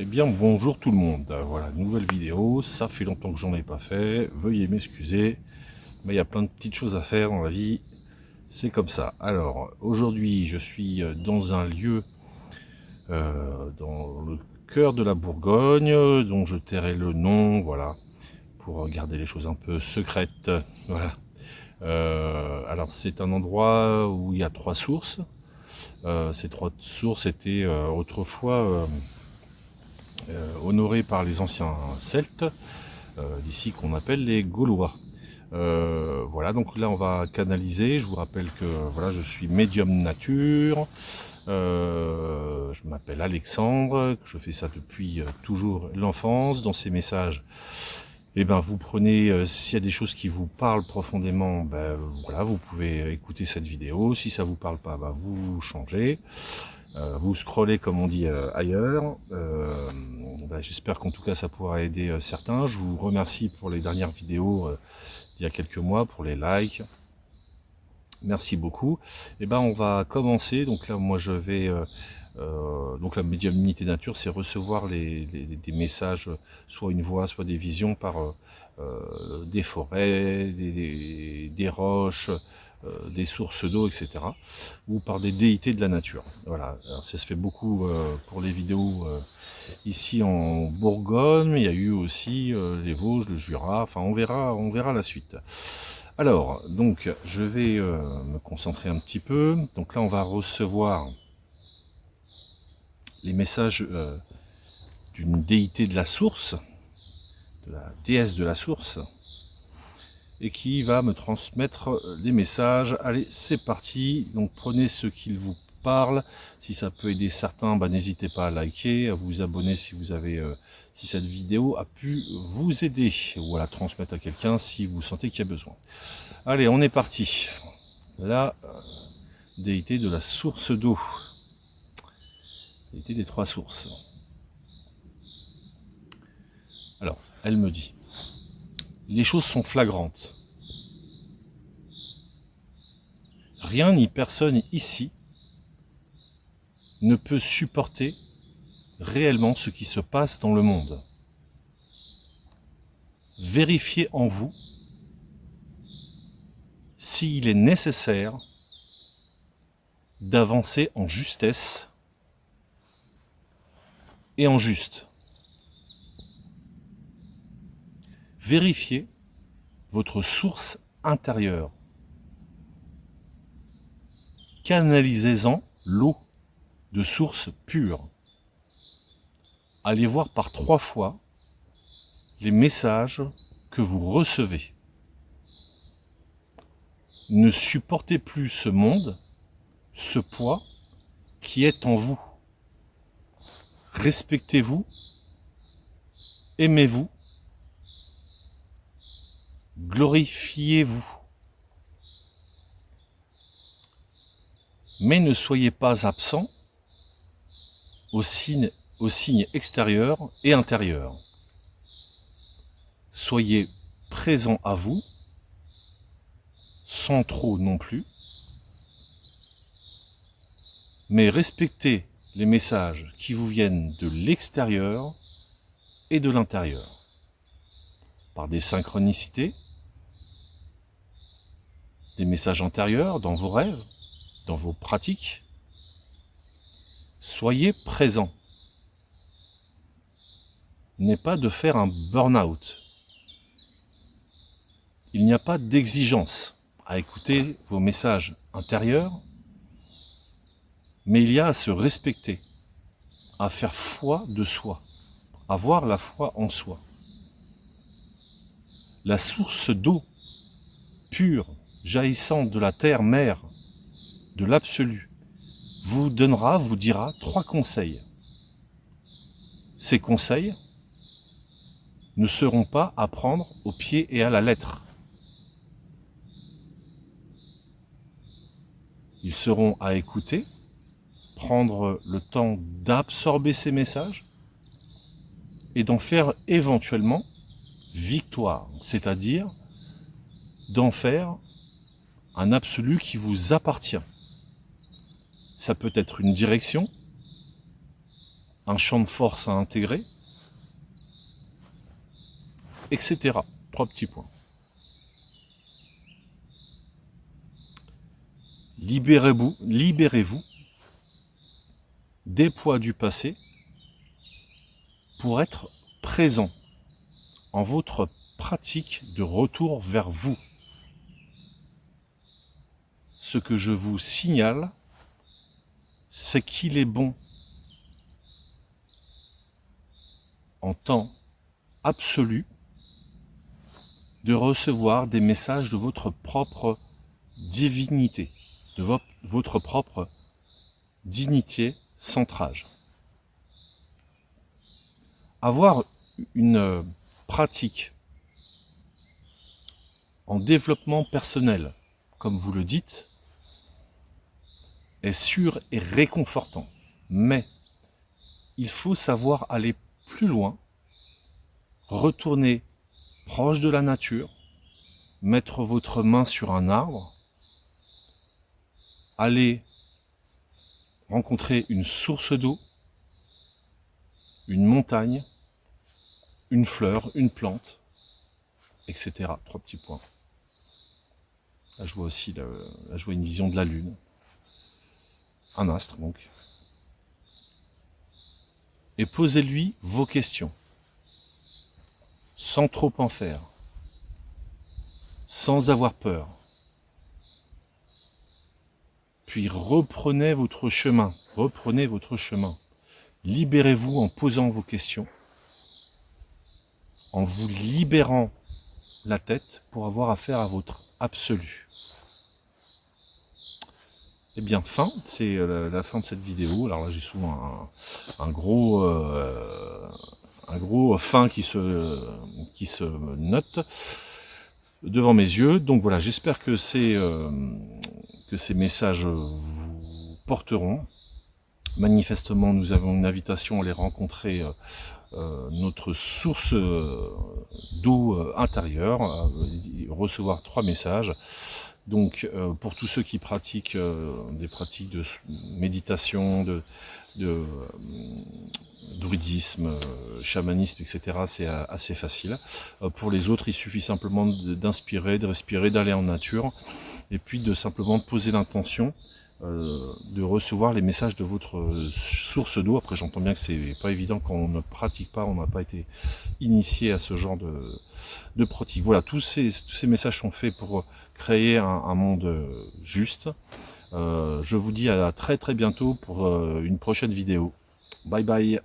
Eh bien bonjour tout le monde, voilà, nouvelle vidéo, ça fait longtemps que j'en ai pas fait, veuillez m'excuser, mais il y a plein de petites choses à faire dans la vie, c'est comme ça. Alors aujourd'hui je suis dans un lieu, dans le cœur de la Bourgogne, dont je tairai le nom, voilà, pour garder les choses un peu secrètes, voilà. Alors c'est un endroit où il y a trois sources, ces trois sources étaient autrefois honorées par les anciens Celtes, d'ici qu'on appelle les Gaulois. Voilà, donc là on va canaliser. Je vous rappelle que voilà, je suis médium nature. Je m'appelle Alexandre, que je fais ça depuis toujours l'enfance. Dans ces messages, eh ben, vous prenez, s'il y a des choses qui vous parlent profondément, ben, voilà, vous pouvez écouter cette vidéo. Si ça vous parle pas, ben, vous changez. Vous scrollez comme on dit ailleurs. Ben, j'espère qu'en tout cas ça pourra aider certains. Je vous remercie pour les dernières vidéos d'il y a quelques mois, pour les likes. Merci beaucoup. Et ben on va commencer. Donc là moi je vais donc la médiumnité nature, c'est recevoir des messages, soit une voix, soit des visions par des forêts, des roches, des sources d'eau, etc. ou par des déités de la nature. Voilà. Alors, ça se fait beaucoup pour les vidéos ici en Bourgogne, mais il y a eu aussi les Vosges, le Jura, enfin on verra la suite. Alors, donc je vais me concentrer un petit peu. Donc là on va recevoir les messages d'une déité de la source, de la déesse de la source, et qui va me transmettre les messages. Allez, c'est parti. Donc prenez ce qu'il vous parle. Si ça peut aider certains, bah, n'hésitez pas à liker, à vous abonner si vous avez, si cette vidéo a pu vous aider, ou à la transmettre à quelqu'un si vous sentez qu'il y a besoin. Allez, on est parti. La déité de la source d'eau, déité des trois sources. Alors, elle me dit: les choses sont flagrantes. Rien ni personne ici ne peut supporter réellement ce qui se passe dans le monde. Vérifiez en vous s'il est nécessaire d'avancer en justesse et en juste. Vérifiez votre source intérieure. Canalisez-en l'eau de source pure. Allez voir par 3 fois les messages que vous recevez. Ne supportez plus ce monde, ce poids qui est en vous. Respectez-vous, aimez-vous, glorifiez-vous. Mais ne soyez pas absent aux signes extérieurs et intérieurs. Soyez présent à vous, sans trop non plus, mais respectez les messages qui vous viennent de l'extérieur et de l'intérieur, par des synchronicités, des messages antérieurs dans vos rêves, dans vos pratiques. Soyez présent. N'est pas de faire un burn-out. Il n'y a pas d'exigence à écouter vos messages intérieurs, mais il y a à se respecter, à faire foi de soi, à avoir la foi en soi. La source d'eau pure, jaillissante de la terre-mère, de l'absolu, vous donnera, vous dira 3 conseils. Ces conseils ne seront pas à prendre au pied et à la lettre. Ils seront à écouter, prendre le temps d'absorber ces messages et d'en faire éventuellement victoire, c'est-à-dire d'en faire un absolu qui vous appartient. Ça peut être une direction, un champ de force à intégrer, etc. 3 petits points. Libérez-vous des poids du passé pour être présent en votre pratique de retour vers vous. Ce que je vous signale, c'est qu'il est bon en temps absolu de recevoir des messages de votre propre divinité, de votre propre dignité centrage. Avoir une pratique en développement personnel, comme vous le dites, est sûr et réconfortant. Mais il faut savoir aller plus loin, retourner proche de la nature, mettre votre main sur un arbre, aller rencontrer une source d'eau, une montagne, une fleur, une plante, etc. 3 petits points. Là, je vois aussi une vision de la Lune. Un astre, donc. Et posez-lui vos questions, sans trop en faire, sans avoir peur. Puis reprenez votre chemin, Libérez-vous en posant vos questions, en vous libérant la tête pour avoir affaire à votre absolu. Eh bien, c'est la fin de cette vidéo. Alors là, j'ai souvent un gros fin qui se note devant mes yeux. Donc voilà, j'espère que ces messages vous porteront. Manifestement, nous avons une invitation à aller rencontrer notre source d'eau intérieure, recevoir 3 messages. Donc pour tous ceux qui pratiquent des pratiques de méditation, de druidisme, chamanisme, etc., c'est assez facile. Pour les autres, il suffit simplement d'inspirer, de respirer, d'aller en nature, et puis de simplement poser l'intention de recevoir les messages de votre source d'eau. Après, j'entends bien que c'est pas évident quand on ne pratique pas, on n'a pas été initié à ce genre de pratique. Voilà, tous ces messages sont faits pour créer un monde juste. Je vous dis à très très bientôt pour une prochaine vidéo. Bye bye.